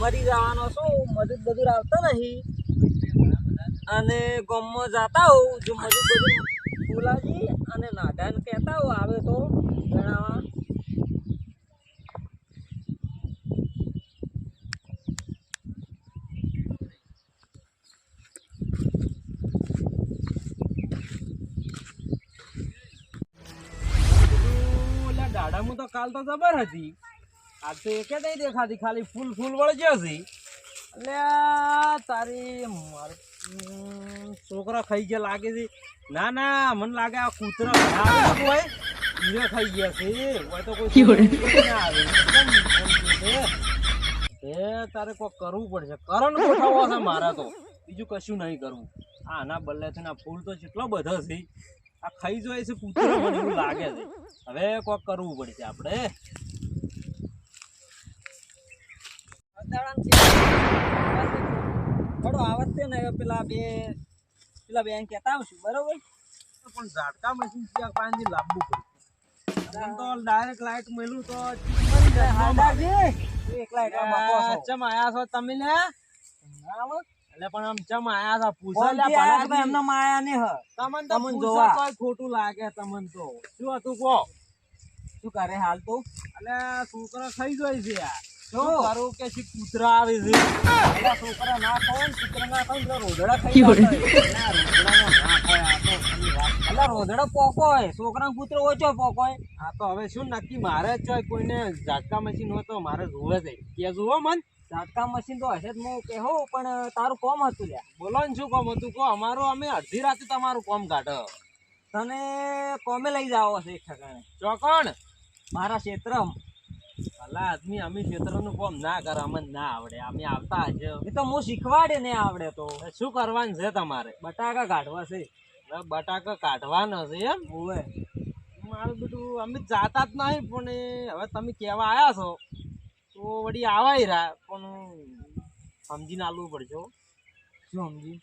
મરી જવાનો છું, મજૂર બધું આવતા નહીં અને ગામમાં જાતા હોઉં જો મજૂર બધું ફૂલાજી અને નાધાને કહેતા હોઉં આવે તો જણાવવા. દાડામાં તો કાલ તો જબર હતી, આજ તો એકે નહીં દેખાતી, ખાલી ફૂલ ફૂલ વળજ્યો છે. એટલે તારી છોકરા ખાઈ ગયા લાગે છે. ના ના મને લાગે આ કૂતરા હોય હીરો ખાઈ ગયા છે. હોય તો કોઈ ના આવે. એ તારે કોઈ કરવું પડશે, કરણ ગોઠવવો છે મારે તો, બીજું કશું નહીં કરવું. આના બદલે છે ને ફૂલ તો કેટલો બધો છે, આ ખાઈ જાય છે કૂતરો, મને એવું લાગે છે. હવે કોક કરવું પડશે આપણે. થોડો આવત છે ને પેલા બેન કહેતા આવશું બરોબર, પણ ઝાટકા મશીન ત્યાં પાણી લાવવું પડશે. તો ડાયરેક્ટ લાઈટ મેલું તો ચમ આયા છો તમે ને? એટલે પણ આમ ચમ આયા છો પૂછો એમના માયા ને તમને તો પૂછો ખોટું લાગે. તમને તો શું હતું કહો, શું કરે હાલ તો? એટલે છોકરા ખાઈ જાય છે યાર. શું કરું કે કૂતરા આવે છે? છોકરા ના ખાય ને કૂતરા ના ખાય રોધડા ખાઈ જાય. રોધડા પોકો હોય, છોકરા કૂતરો ઓછો પોકો હોય. હા તો હવે શું નક્કી મારે જ છે, કોઈને ઝાટકા મશીન હોય તો મારે જોવે છે કે જુઓ મન. ઝાટકા મશીન તો હશે જ હું કહું, પણ તારું કોમ હતું લ્યા. બોલો ને શું કોમ હતું કહો. અમારું અમે અડધી રાતે તમારું કોમ કાઢો. તને કોમે લઈ જાવ છે એક ઠકાણે. ચોકણ મારા ક્ષેત્રમાં ભલા આદમી અમે ક્ષેત્રનું કોમ ના કરે, અમને ના આવડે. અમે આવતા હશે એ તો હું શીખવાડે ને આવડે તો. શું કરવાનું છે તમારે? બટાકા કાઢવા છે. બટાકા કાઢવાના છે એમ? ઓવે મારું બધું અમે જાતા જ નહીં, પણ હવે તમે કહેવા આવ્યા છો તો વળી આવાય રહ્યા, પણ સમજીને આલવું પડશે. શું સમજી?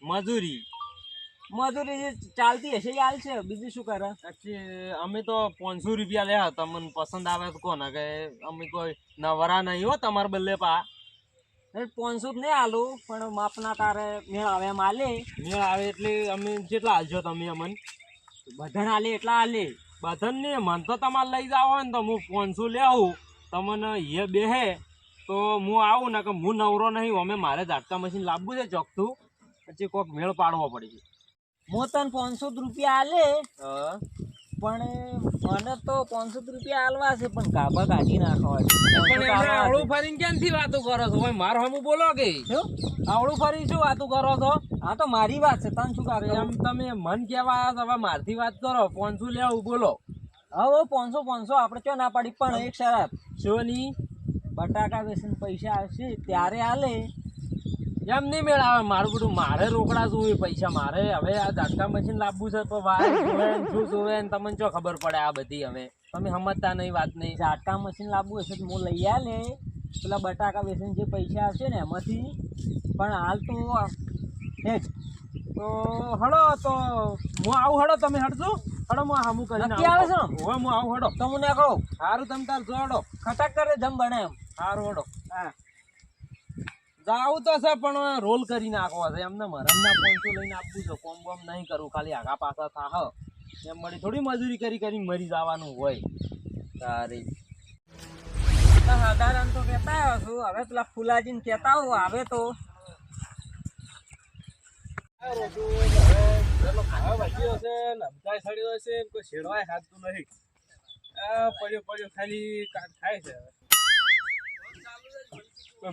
મજૂરી જે ચાલતી હશે એ હાલ છે, બીજું શું કરે? અમે તો 500 રૂપિયા લે, તમને પસંદ આવે તો કોને કે અમે કોઈ નવરા નહીં હો તમારે બદલે પા. 500 જ નહીં આલું, પણ માપના તારે મેળ આવે એમ આલે. મેળ આવે એટલે અમે જેટલા હાલજો તમે અમને? બધાને આલે એટલા આલે. બધાને ને મન તો તમારે લઈ જાવ હોય ને તો હું 500 લે આવું, તમને એ બેહે તો હું આવું ને કે હું નવરો નહીં, અમે મારે ઝાટકા મશીન લાવવું છે ચોકતું, પછી કોઈક મેળ પાડવો પડે છે. હું તને 500 રૂપિયા આલે, પણ મને તો 500 રૂપિયા આલવા છે, પણ ગાભા કાઢી નાખવા છે. આવડું ફરીને ક્યાંથી વાતો કરો છો? મારો હમું બોલો કે આવડું ફરી શું વાતો કરો છો? હા તો મારી વાત છે, તને શું કરે? એમ તમે મન કેવા આવ્યા છો, હવે મારથી વાત કરો. 500 લેવું બોલો. હવે 500 આપણે ચો ના પાડી, પણ એક શરત. શું ની? બટાકા વેચીને પૈસા આવશે ત્યારે આલે. એમ નહીં મેળ આવે મારું બધું. મારે રોકડા જોવે પૈસા મારે. હવે આ ઝાટકા મશીન લાવવું છે તો વાય જોવે શું જોવે તમને શું ખબર પડે આ બધી? હવે તમે સમજતા નહીં વાત નહીં. ઝાટકા મશીન લાવવું હશે તો હું લઈ આલે, પેલા બટાકા વેચીને જે પૈસા આવશે ને એમાંથી. પણ હાલ તો હેજ તો હડો, તો હું આવું. હડો તમે હડજો. હડો હું હમું કરીને આવે છે. હવે હું આવું. હડો તો હું નીકળો. સારું તમે તાર જો. હડો ખટાક કરે જમ બને એમ. સારું હડો. હા જાવું તો છે, પણ રોલ કરી નાખવા છે એમને. મરમના 500 લઈને આપવું છે, કોમ બોમ નહીં કરવું, ખાલી આગા પાછા થાહ એમ. મળી થોડી મજૂરી કરી મરી જવાનું હોય. તારી સાધારણ તો કહેતા આવ્યો છું, હવે પેલા ફુલાજીને કહેતા હોઉં આવે તો.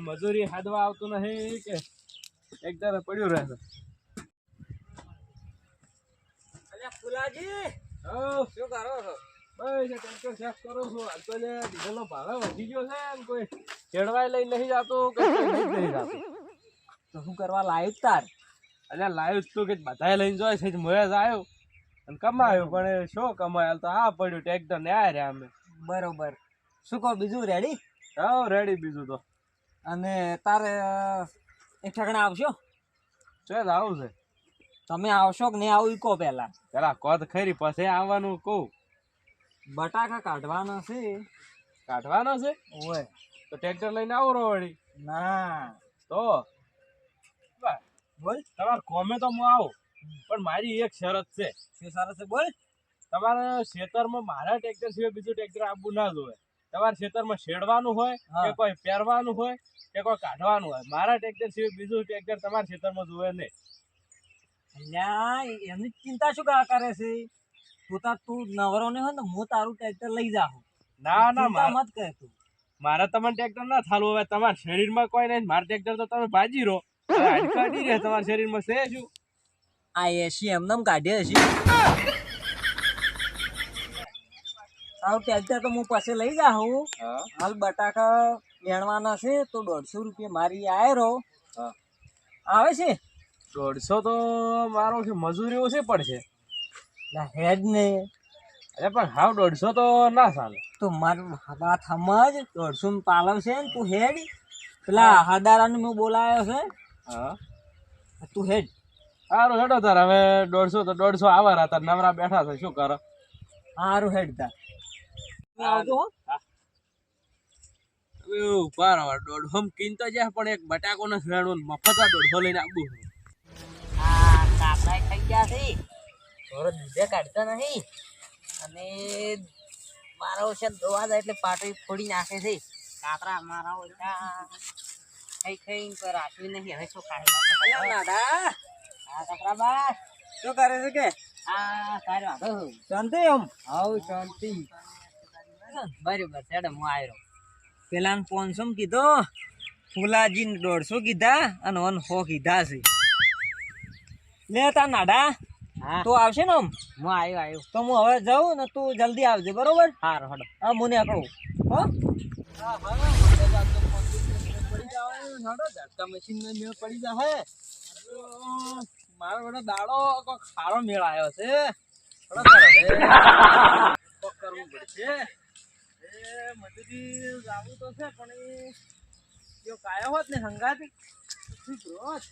મજૂરી હાદવા આવતું નહીં કે એક ધારે પડ્યું રહે છે. ફુલાજી શું કરો છો? બસ ટ્રેક્ટર સાફ કરું છું. હાલ તો ડીઝલનો ભાવ વધી ગયો છે, કોઈ ચેડવાય લઈ નહીં જતું કે નહીં જતું. તો શું કરવા લાવ્યું તાર? એટલે લાવ્યું તું કે બધાએ લઈને જોય છે, મોયા જ આવ્યો અને કમાયો, પણ શું કમાય? તો આ પડ્યું ટ્રેક્ટર ને આ રહ્યા અમે. બરોબર. શું કહો, બીજું રેડી? હા રેડી બીજું તો. અને તારે એક ઠેકાણે આવશો? ચાલ આવું છે. તમે આવશો કે નહીં આવું એ કહો પહેલા. પેલા કોત ખરી પછી આવવાનું કહું. બટાકા કાઢવાના છે. કાઢવાનો છે? ઓય તો ટ્રેક્ટર લઈને આવો રો વળી. ના તો બા, બોલ તમારે કોમે તો હું આવું પણ મારી એક શરત છે. શું સારું છે બોલ. તમારે ખેતરમાં મારા ટ્રેક્ટર સિવાય બીજું ટ્રેક્ટર આપવું ના જોઈએ. તમારે ખેતરમાં શેડવાનું હોય હા. કે કોઈ પહેરવાનું હોય કે કોઈ કાઢવાનું હોય, મારા ટ્રેક્ટર સિવાય બીજું ટ્રેક્ટર તમારા ખેતરમાં જોવે નહીં. અલ્યા એની ચિંતા શું કરે છે? તું નવરો ને હોય ને હું તારું ટ્રેક્ટર લઈ જાઉં. ના ના ચિંતા મત કર તું. મારે તમને ટ્રેક્ટર ના થાલું. હવે તમારા શરીરમાં કોઈ નહીં, મારા ટ્રેક્ટર તો તમે ભાજી રહો. કાઢી રહે તમારા શરીરમાં છે શું? આ એસી એમનેમ કાઢીએ છે. તારું ટ્રેક્ટર તો હું પછી લઈ જાઉં. હા હાલ બટાકા વેણવાના છે તો 150 રૂપિયા મારી આયરો હા. આવે છે. 150 તો મારો કે મજૂરી ઓછી પડશે. લા હેડ ને અરે પણ હાવ 150 તો ના ચાલે. તો મારું વાત સમજ. 150 માં પાલવ છે ને તું હેડ. પેલા હાદારાને મેં બોલાયો છે હા તું હેડ. સારું હેડો તાર. હવે 150 તો 150 આવા હતા, નવરા બેઠા છે શું કરો. હારું હેડ તાર. આવજો હો. હવે ઉભા રહો. 150 કીન તો જાય પણ એક બટાકો ને વેણવું મફત 150 લઈને આવવું. આ કાકડા ખાઈ ગયા છે. થોડો દૂધે કાઢતો નહીં અને મારો છે દોવા જાય એટલે પાટો ફોડી નાખે છે. કાતરા મારા ઓછા ખાઈ ખાઈ પર રાખ્યું નહીં. હવે શું ખાઈ દાદા હા કાકરા બા શું કરે છે કે આ સારું વાંધો શાંતિ એમ. હાઉ શાંતિ બરોબર ચડે હું આવ્યો. પેલા 500 કીધો, ફુલાજી 150 કીધા અને 100 કીધા છે. લે તા નાડા તો આવશે ને આમ. હું આવ્યો તો હું હવે જાઉં ને તું જલ્દી આવજે બરોબર. હારું હડો હા હું ને આકડું હો. મશીન નો મેળ પડી જાય. મારો બધો દાડો કોઈ ખારો મેળ આવ્યો છે. કરવું પડશે. મજૂરી જાવું તો છે પણ જો કાયો હોત ને હંગાત ઠીક રોજ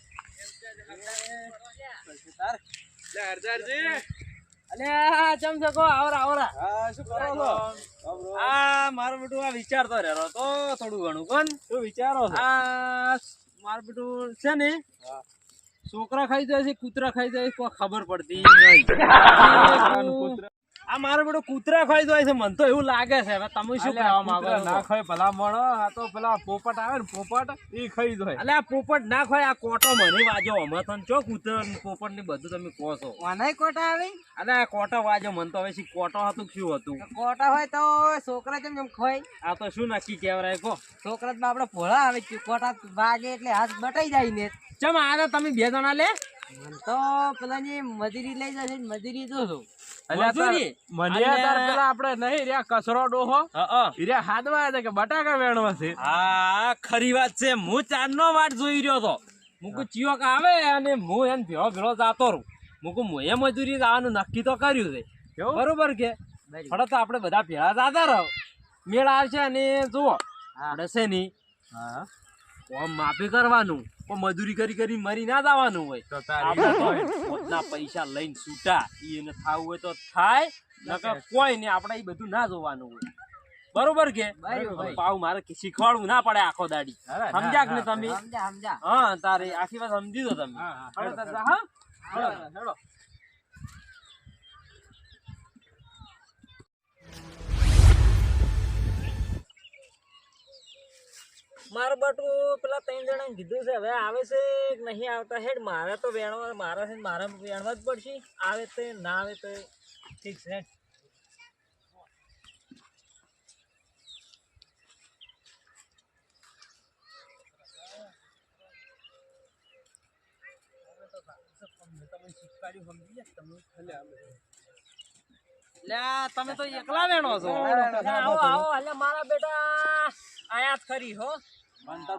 મારું બેટું આ વિચારતો રહ્યો તો થોડું ઘણું કોણ શું વિચારો આ મારું બેટું છે ને છોકરા ખાઈ જાય છે, કૂતરા ખાઈ જાય છે, કોઈ ખબર પડતી નહીં. આ મારો બેટો કૂતરા ખાઈ જાય છે, મને તો એવું લાગે છે. હવે તમે શું કહેવા માંગો છો? ના ખાય ભલા મળો. આ તો પેલા પોપટ આવે ને પોપટ એ ખાઈ જાય. એટલે આ પોપટ ના ખાય. આ કોટો મને વાજો. અમે તો ચો કૂતરા પોપટ ને બધું તમે કહો છો. વાનાય કોટા આવી. અલે આ કોટો વાજો. મને તો હવે શી કોટો હતું શું હતું? કોટા હોય તો છોકરા જેમ જેમ ખોય. આ તો શું નક્કી કહેવાય કહો. છોકરા તો આપડે ભોળા આવે કોટા વાગે એટલે હાથ બટાઈ જાય ને. ચમ આ તમે 2 જણા લે તો પેલા ની મજૂરી લઈ જશે. મજૂરી જોશો બટાકા વેણવા છે. હા ખરી વાત છે. હું ચાંદનો વાટ જોઈ રહ્યો હતો. મુકુ ચિયોક આવે અને હું એને ભેળો ભેળો જાતો રહું. મુકુ મોએ મજૂરી જવાનું નક્કી તો કર્યું છે. બરોબર કે થોડા તો આપડે બધા ભેળા જાતા રહો. મેળ આવશે અને જુઓ આપણે છે ની માફી કરવાનું. પણ મજૂરી કરી કરી મરી ના જવાનું હોય. પોતના પૈસા લઈને છૂટા. એને થાવું હોય તો થાય, નકર કોઈ નહીં. આપણે એ બધું ના જોવાનું હોય. બરોબર કે પાવ મારે શીખવાડવું ના પડે આખો દાડી. સમજ્યા કે તમે? હા તારે આખી વાત સમજી દો તમે. મારું બટું પેલા 3 જણા કીધું છે. હવે આવે છે કે નહીં આવતા હેડ. મારે તો વેણવા મારા છે, મારે વેણવા જ પડશે. આવે તો ના આવે તો ઠીક છે. તમે તો એકલા વેણો છો. આવો આવો એટલે મારા બેટા આયાત ખરી હો.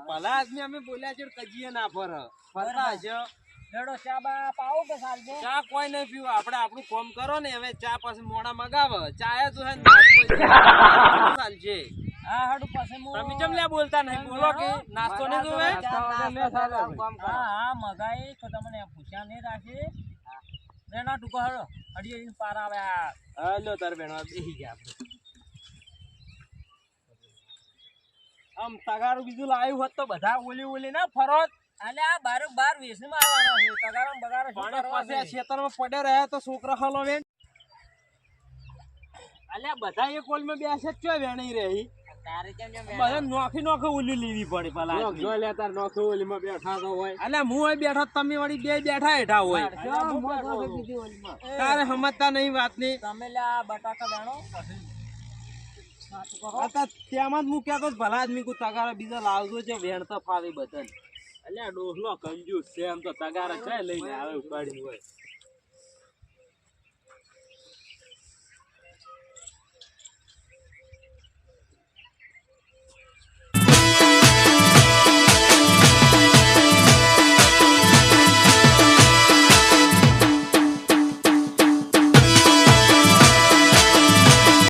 ભલા આદમી અમે બોલ્યા છે કજીએ ના ફરતા છે. લેડો ચા બા પાવો કે સાલજે. ચા કોઈ નહીં પીવું. આપણે આપણું કામ કરો ને. હવે ચા પછી મોડા મગાવ. ચા તો ચાલશે. હા હાડું પાસે તમે કેમ લે બોલતા નહીં? બોલો કે નાસ્તો નહીં જોવે. હા મગાઈ તો તમને પૂછ્યા નહીં રાખે. ના ટૂંકો હળો અડી પાર આવે. હાલો તાર બેન બેસી ગયા આપણે. આમ તગારું બીજું લાવ્યું હોત તો બધા ઓલી ના ફરોત. અલે આ બાર વેસમાં આવવાનો છે તગારો બગારો શું પણ કરવા પછી આ છે? ખેતરમાં પડ્યા રહ્યા તો છોકરા હલો વેણ. અલ્યા બધા એક ઓલમાં બેસે જ ચો વેણી રહી. તારે કેમ કેમ બધા નોખી ઓલી લેવી પડે પેલા. અલ્યા હું અહીં બેઠો તમે વળી બે બેઠા હેઠા હોય. તારે સમજતા નહીં વાતની. તમે લ્યા બટાકા વેણો તેમાં જ હું કહેતો ભલા આદમી કો તગારા બીજા લાવજો છે વેણ તો ફાવે બધાને. અલ્યા ડોસલો કંજૂસ છે એમ તો તગારા છે લઈને આવે ઉપાડી હોય.